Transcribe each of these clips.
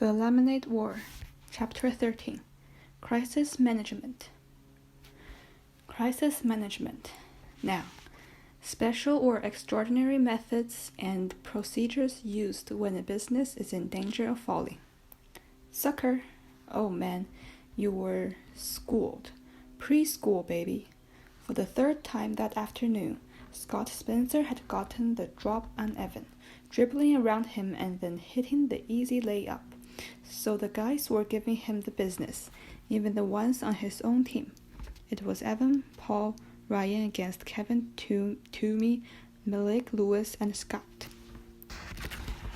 The Lemonade War, Chapter 13, Crisis Management. Crisis Management. Now, special or extraordinary methods and procedures used when a business is in danger of falling. Sucker! Oh man, you were schooled. Preschool, baby. For the third time that afternoon, Scott Spencer had gotten the drop on Evan, dribbling around him and then hitting the easy layup. So the guys were giving him the business, even the ones on his own team. It was Evan, Paul, Ryan against Kevin, Toomey, Malik, Lewis, and Scott.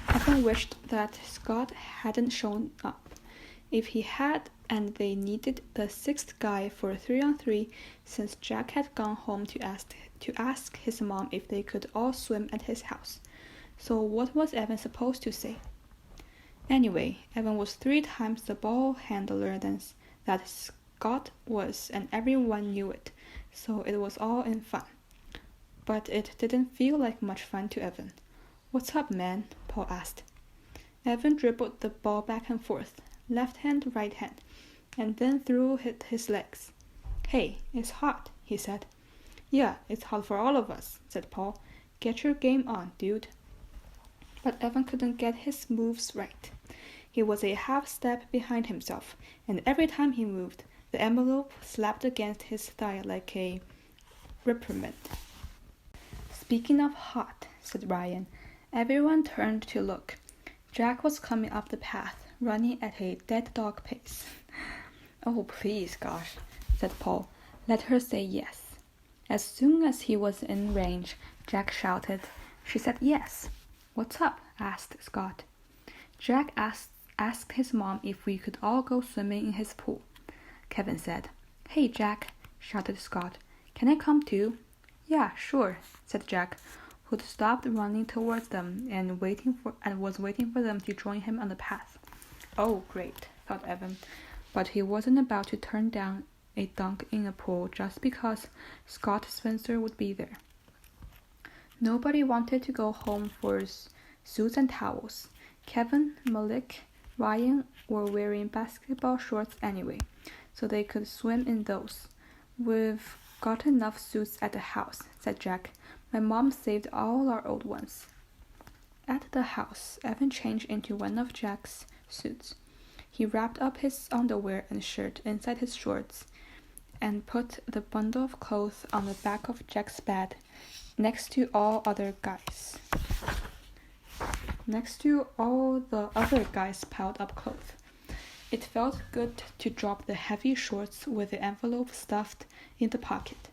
Evan wished that Scott hadn't shown up. If he had, and they needed the sixth guy for a 3-on-3, since Jack had gone home to ask his mom if they could all swim at his house. So what was Evan supposed to say? Anyway, Evan was 3 times the ball handler that Scott was, and everyone knew it, so it was all in fun. But it didn't feel like much fun to Evan. "What's up, man?" Paul asked. Evan dribbled the ball back and forth, left hand, right hand, and then threw his legs. "Hey, it's hot," he said. "Yeah, it's hot for all of us," said Paul. "Get your game on, dude." But Evan couldn't get his moves right. He was a half step behind himself, and every time he moved, the envelope slapped against his thigh like a reprimand. "Speaking of hot," said Ryan. Everyone turned to look. Jack was coming up the path, running at a dead dog pace. "Oh, please, gosh," said Paul. "Let her say yes." As soon as he was in range, Jack shouted. "She said yes." "What's up?" asked Scott. Jack asked his mom if we could all go swimming in his pool. Kevin said. "Hey, Jack," shouted Scott. "Can I come too?" "Yeah, sure," said Jack, who'd stopped running towards them and was waiting for them to join him on the path. Oh, great, thought Evan, but he wasn't about to turn down a dunk in a pool just because Scott Spencer would be there. Nobody wanted to go home for suits and towels. Kevin, Malik, Ryan were wearing basketball shorts anyway, so they could swim in those. "We've got enough suits at the house," said Jack. "My mom saved all our old ones." At the house, Evan changed into one of Jack's suits. He wrapped up his underwear and shirt inside his shorts and put the bundle of clothes on the back of Jack's bed next to all the other guys' piled up clothes. It felt good to drop the heavy shorts with the envelope stuffed in the pocket.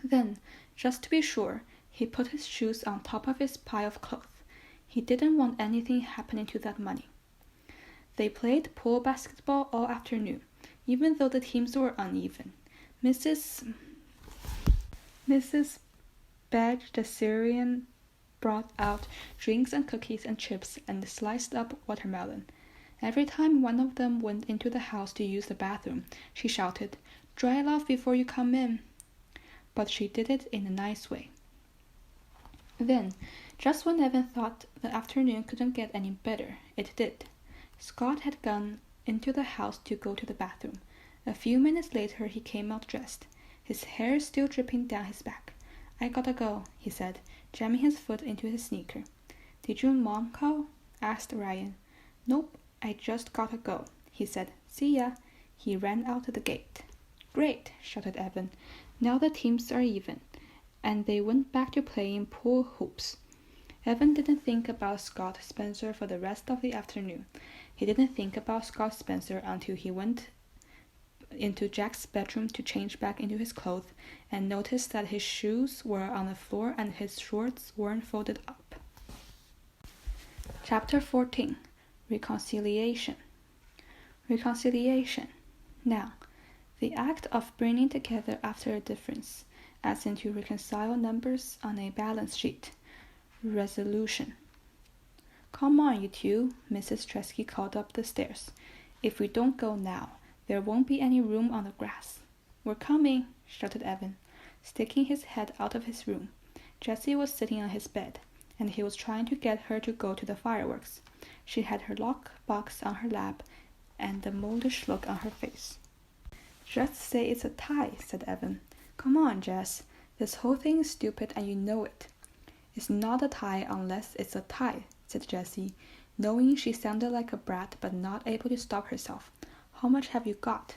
Then, just to be sure, he put his shoes on top of his pile of clothes. He didn't want anything happening to that money. They played pool basketball all afternoon, even though the teams were uneven. Mrs. Badge, the Syrian, brought out drinks and cookies and chips and sliced up watermelon. Every time one of them went into the house to use the bathroom, she shouted, "Dry it off before you come in." But she did it in a nice way. Then, just when Evan thought the afternoon couldn't get any better, it did. Scott had gone into the house to go to the bathroom. A few minutes later, he came out dressed, his hair still dripping down his back. "I gotta go," he said, jamming his foot into his sneaker. "Did your mom call?" asked Ryan. "Nope, I just gotta go," he said. "See ya." He ran out the gate. "Great," shouted Evan. "Now the teams are even." And they went back to playing pool hoops. Evan didn't think about Scott Spencer for the rest of the afternoon. He didn't think about Scott Spencer until he went into Jack's bedroom to change back into his clothes and noticed that his shoes were on the floor and his shorts weren't folded up. Chapter 14. Reconciliation. Reconciliation. Now, the act of bringing together after a difference, as in to reconcile numbers on a balance sheet. Resolution. "Come on, you two," Mrs. Tresky called up the stairs. "If we don't go now, there won't be any room on the grass." "We're coming," shouted Evan, sticking his head out of his room. Jesse was sitting on his bed. and he was trying to get her to go to the fireworks. She had her lockbox on her lap and a moldish look on her face. "Just say it's a tie," said Evan. "Come on, Jess. This whole thing is stupid and you know it." "It's not a tie unless it's a tie," said Jessie, knowing she sounded like a brat but not able to stop herself. "How much have you got?"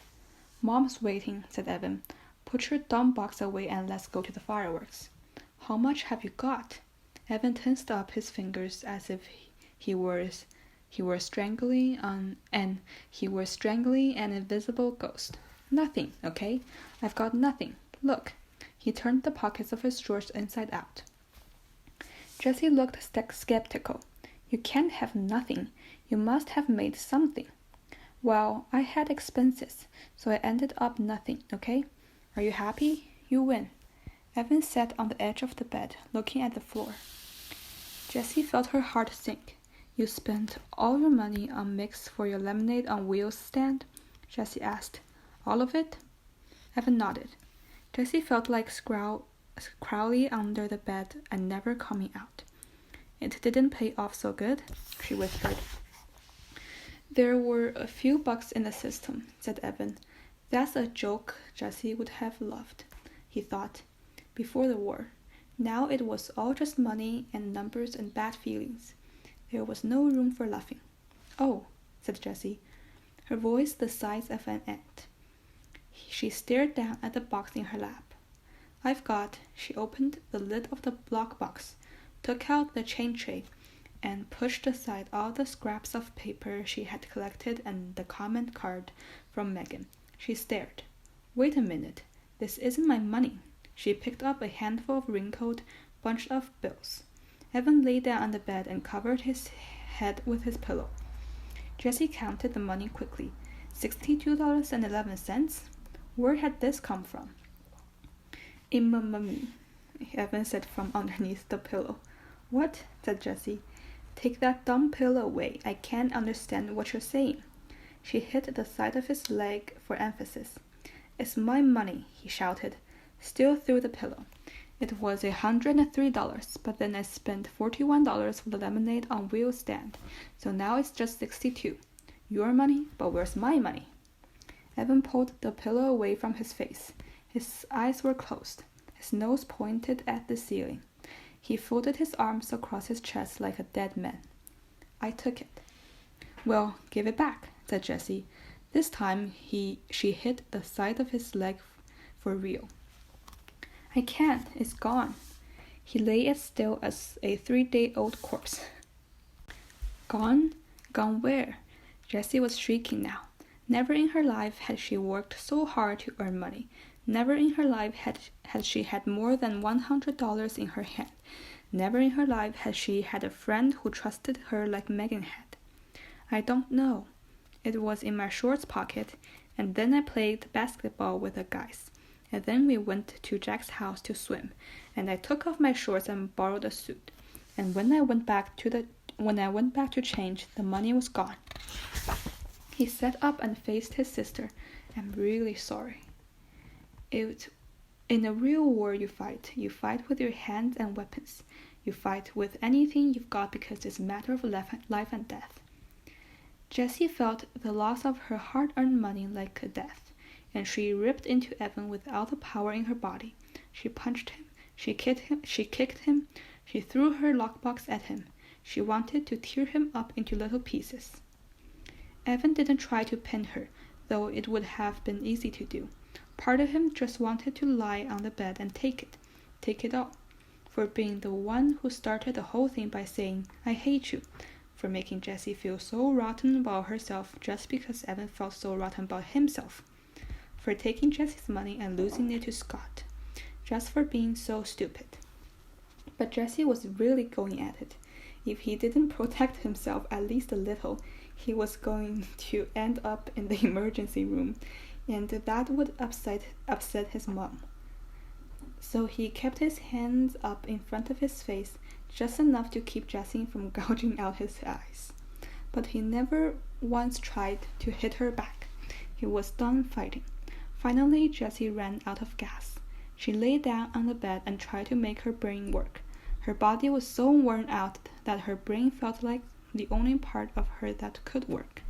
"Mom's waiting," said Evan. "Put your dumb box away and let's go to the fireworks." "How much have you got?" Evan tensed up his fingers as if he were strangling an invisible ghost. "Nothing, okay? I've got nothing. Look." He turned the pockets of his shorts inside out. Jessie looked skeptical. "You can't have nothing. You must have made something." "Well, I had expenses, so I ended up nothing, okay? Are you happy? You win." Evan sat on the edge of the bed, looking at the floor. Jessie felt her heart sink. "You spent all your money on mix for your lemonade on wheels stand?" Jessie asked. "All of it?" Evan nodded. Jessie felt like crawling under the bed and never coming out. "It didn't pay off so good," she whispered. "There were a few bucks in the system," said Evan. "That's a joke Jessie would have loved," he thought, "before the war. Now it was all just money and numbers and bad feelings. There was no room for laughing." "Oh," said Jessie, her voice the size of an ant. She stared down at the box in her lap. "I've got..." She opened the lid of the lockbox, took out the chain tray, and pushed aside all the scraps of paper she had collected and the comment card from Megan. She stared. "Wait a minute. This isn't my money." She picked up a handful of wrinkled, bunched up bills. Evan lay down on the bed and covered his head with his pillow. Jessie counted the money quickly. $62.11? Where had this come from? "Mummy," Evan said from underneath the pillow. "What?" said Jessie. "Take that dumb pillow away. I can't understand what you're saying." She hit the side of his leg for emphasis. "It's my money," he shouted, still through the pillow. "It was $103, but then I spent $41 for the lemonade on wheel stand, so now it's just $62. Your money, but where's my money?" Evan pulled the pillow away from his face. His eyes were closed. His nose pointed at the ceiling. He folded his arms across his chest like a dead man. "I took it." "Well, give it back," said Jessie. This time she hit the side of his leg for real. "I can't. It's gone." He lay as still as a 3-day-old corpse. "Gone? Gone where?" Jessie was shrieking now. Never in her life had she worked so hard to earn money. Never in her life had she had more than $100 in her hand. Never in her life had she had a friend who trusted her like Megan had. "I don't know. It was in my shorts pocket, and then I played basketball with the guys. And then we went to Jack's house to swim, and I took off my shorts and borrowed a suit. And when I went back to change, the money was gone." He sat up and faced his sister. "I'm really sorry. In a real war you fight. You fight with your hands and weapons. You fight with anything you've got because it's a matter of life and death." Jessie felt the loss of her hard-earned money like a death, and she ripped into Evan with all the power in her body. She punched him. She kicked him. She threw her lockbox at him. She wanted to tear him up into little pieces. Evan didn't try to pin her, though it would have been easy to do. Part of him just wanted to lie on the bed and take it all. For being the one who started the whole thing by saying, "I hate you," for making Jessie feel so rotten about herself just because Evan felt so rotten about himself, for taking Jessie's money and losing it to Scott, just for being so stupid. But Jessie was really going at it. If he didn't protect himself at least a little, he was going to end up in the emergency room, and that would upset his mom. So he kept his hands up in front of his face, just enough to keep Jessie from gouging out his eyes. But he never once tried to hit her back. He was done fighting. Finally, Jessie ran out of gas. She lay down on the bed and tried to make her brain work. Her body was so worn out that her brain felt like the only part of her that could work.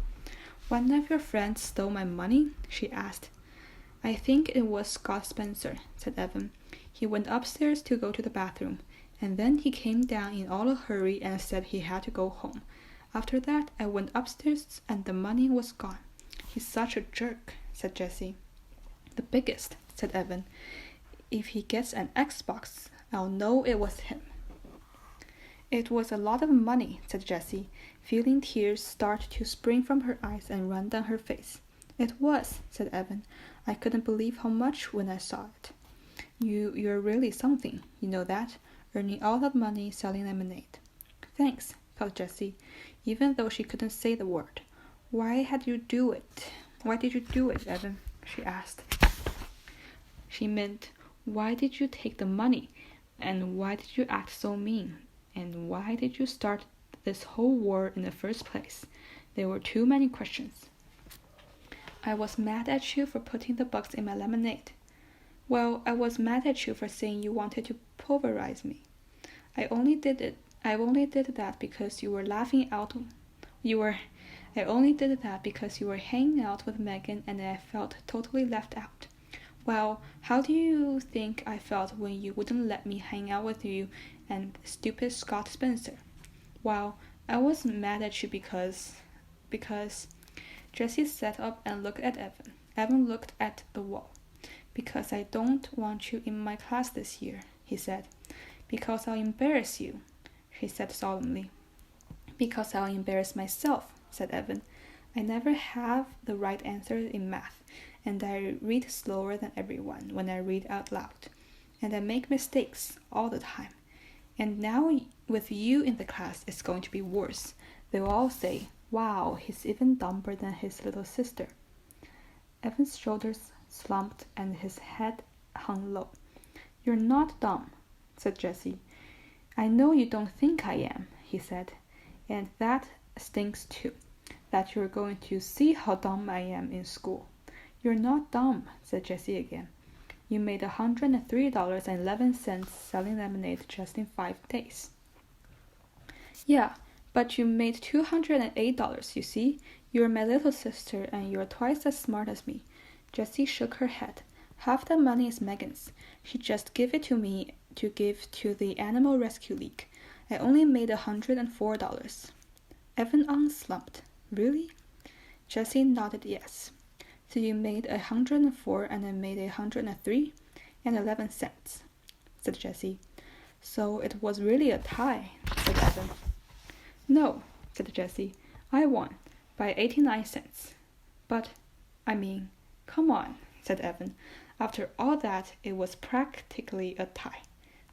"One of your friends stole my money?" she asked. "I think it was Scott Spencer," said Evan. "He went upstairs to go to the bathroom, and then he came down in all a hurry and said he had to go home. After that, I went upstairs and the money was gone. He's such a jerk," said Jessie. "The biggest," said Evan. "If he gets an Xbox, I'll know it was him." "It was a lot of money," said Jessie, feeling tears start to spring from her eyes and run down her face. "It was," said Evan. "I couldn't believe how much when I saw it." You're really something, you know that, earning all that money selling lemonade." "Thanks," thought Jessie, even though she couldn't say the word. Why did you do it, Evan?" she asked. She meant, why did you take the money? And why did you act so mean? And why did you start this whole war in the first place? There were too many questions. "I was mad at you for putting the bugs in my lemonade." "Well, I was mad at you for saying you wanted to pulverize me. I only did that because you were I only did that because you were hanging out with Megan and I felt totally left out." "Well, how do you think I felt when you wouldn't let me hang out with you and stupid Scott Spencer?" "Well, I was mad at you because... Jessie sat up and looked at Evan. Evan looked at the wall. "Because I don't want you in my class this year," he said. "Because I'll embarrass you," she said solemnly. "Because I'll embarrass myself," said Evan. "I never have the right answer in math, and I read slower than everyone when I read out loud. And I make mistakes all the time. And now with you in the class, it's going to be worse. They'll all say, 'Wow, he's even dumber than his little sister.'" Evan's shoulders slumped and his head hung low. "You're not dumb," said Jessie. "I know you don't think I am," he said. "And that stinks too, that you're going to see how dumb I am in school." "You're not dumb," said Jessie again. "You made $103.11 selling lemonade just in 5 days." "Yeah, but you made $208, you see. You're my little sister and you're twice as smart as me." Jessie shook her head. "Half the money is Megan's. She just gave it to me to give to the Animal Rescue League. I only made $104. Evan unslumped. "Really?" Jessie nodded yes. "So you made $104 and I made $103.11, said Jessie. "So it was really a tie," said Evan. "No," said Jessie. "I won by 89 cents. "But, come on," said Evan. "After all that, it was practically a tie."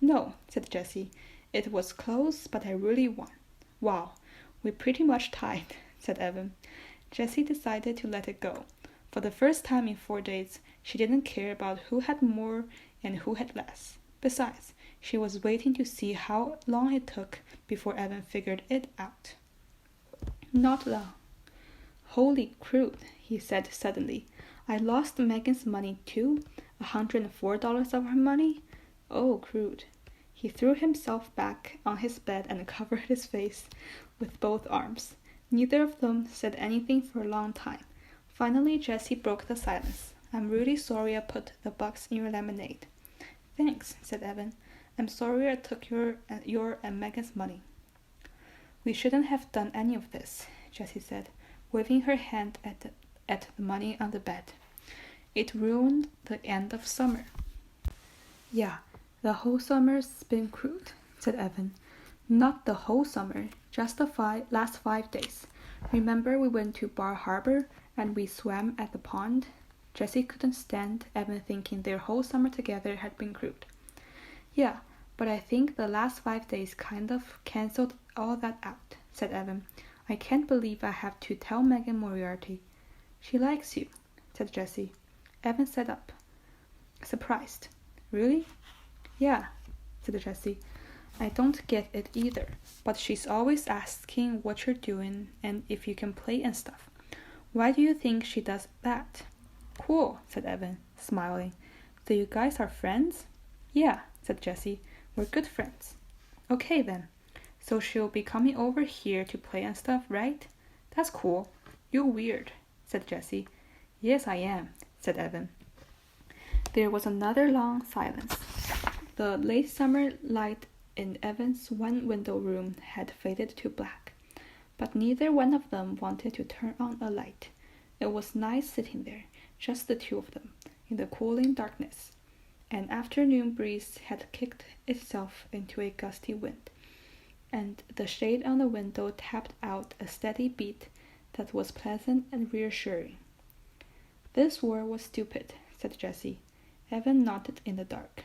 "No," said Jessie. "It was close, but I really won." "Wow, we pretty much tied," said Evan. Jessie decided to let it go. For the first time in 4 days, she didn't care about who had more and who had less. Besides, she was waiting to see how long it took before Evan figured it out. Not long. "Holy crude," he said suddenly. "I lost Megan's money too? $104 of her money? Oh, crude." He threw himself back on his bed and covered his face with both arms. Neither of them said anything for a long time. Finally, Jessie broke the silence. "I'm really sorry I put the bugs in your lemonade." "Thanks," said Evan. "I'm sorry I took your and Megan's money." "We shouldn't have done any of this," Jessie said, waving her hand at the money on the bed. "It ruined the end of summer." "Yeah, the whole summer's been crude," said Evan. "Not the whole summer, just the last 5 days. Remember we went to Bar Harbor and we swam at the pond?" Jessie couldn't stand Evan thinking their whole summer together had been crude. "Yeah, but I think the last 5 days kind of canceled all that out," said Evan. "I can't believe I have to tell Megan Moriarty." "She likes you," said Jessie. Evan sat up, surprised. "Really?" "Yeah," said Jessie. "I don't get it either, but she's always asking what you're doing and if you can play and stuff. Why do you think she does that?" "Cool," said Evan, smiling. "So you guys are friends?" "Yeah," said Jessie. "We're good friends." Okay then. So she'll be coming over here to play and stuff, right? That's cool. You're weird, said Jessie. Yes, I am, said Evan. There was another long silence. The late summer light in Evan's one-window room had faded to black, but neither one of them wanted to turn on a light. It was nice sitting there, just the two of them, in the cooling darkness. An afternoon breeze had kicked itself into a gusty wind, and the shade on the window tapped out a steady beat that was pleasant and reassuring. This war was stupid, said Jessie. Evan nodded in the dark.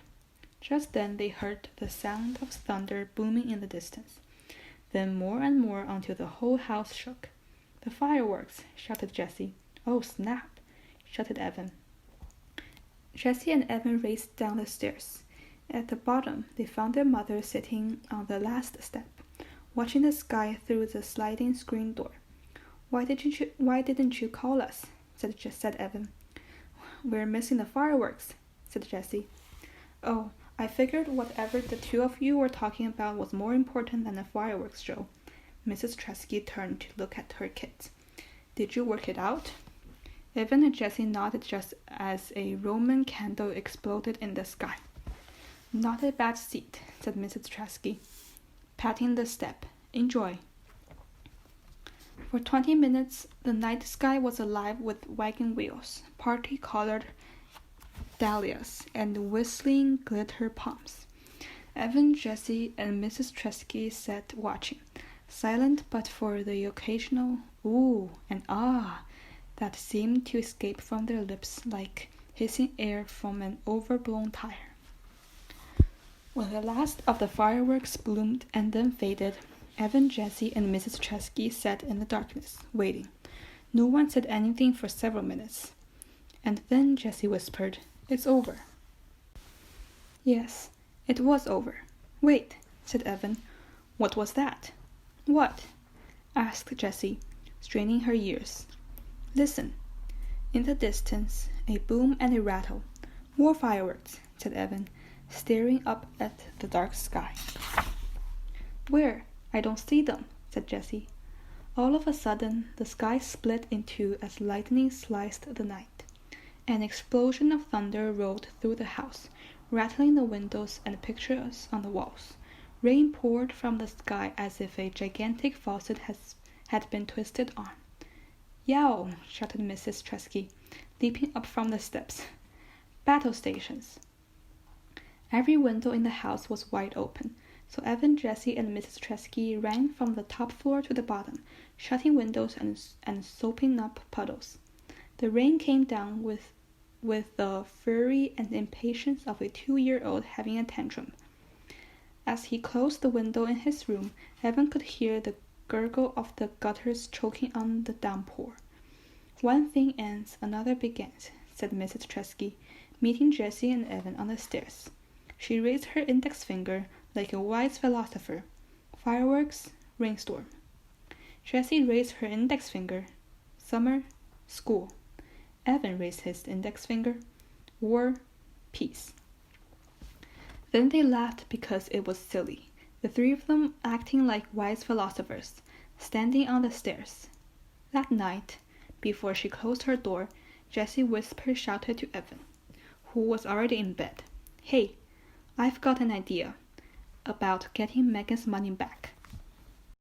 Just then they heard the sound of thunder booming in the distance, then more and more until the whole house shook. The fireworks, shouted Jessie. Oh, snap, shouted Evan. Jessie and Evan raced down the stairs. At the bottom, they found their mother sitting on the last step, watching the sky through the sliding screen door. Why didn't you call us? said Evan. We're missing the fireworks, said Jessie. Oh, I figured whatever the two of you were talking about was more important than the fireworks show. Mrs. Tresky turned to look at her kids. Did you work it out? Evan and Jessie nodded just as a Roman candle exploded in the sky. Not a bad seat, said Mrs. Tresky, patting the step. Enjoy. For 20 minutes, the night sky was alive with wagon wheels, party-colored dahlias, and whistling glitter palms. Evan, Jessie, and Mrs. Tresky sat watching, silent but for the occasional ooh and ah that seemed to escape from their lips like hissing air from an overblown tire. When the last of the fireworks bloomed and then faded, Evan, Jessie, and Mrs. Tresky sat in the darkness, waiting. No one said anything for several minutes. And then Jessie whispered, It's over. Yes, it was over. Wait, said Evan. What was that? What? Asked Jessie, straining her ears. Listen. In the distance, a boom and a rattle. More fireworks, said Evan, staring up at the dark sky. Where? I don't see them, said Jessie. All of a sudden, the sky split in two as lightning sliced the night. An explosion of thunder rolled through the house, rattling the windows and pictures on the walls. Rain poured from the sky as if a gigantic faucet had been twisted on. Yow! Shouted Mrs. Tresky, leaping up from the steps. Battle stations! Every window in the house was wide open, so Evan, Jessie, and Mrs. Tresky ran from the top floor to the bottom, shutting windows and soaping up puddles. The rain came down with the fury and impatience of a 2-year-old having a tantrum. As he closed the window in his room, Evan could hear the gurgle of the gutters choking on the downpour. One thing ends, another begins, said Mrs. Tresky, meeting Jessie and Evan on the stairs. She raised her index finger like a wise philosopher. Fireworks, rainstorm. Jessie raised her index finger. Summer, school. Evan raised his index finger. War, peace. Then they laughed because it was silly, the three of them acting like wise philosophers, standing on the stairs. That night, before she closed her door, Jessie shouted to Evan, who was already in bed, Hey, I've got an idea about getting Megan's money back.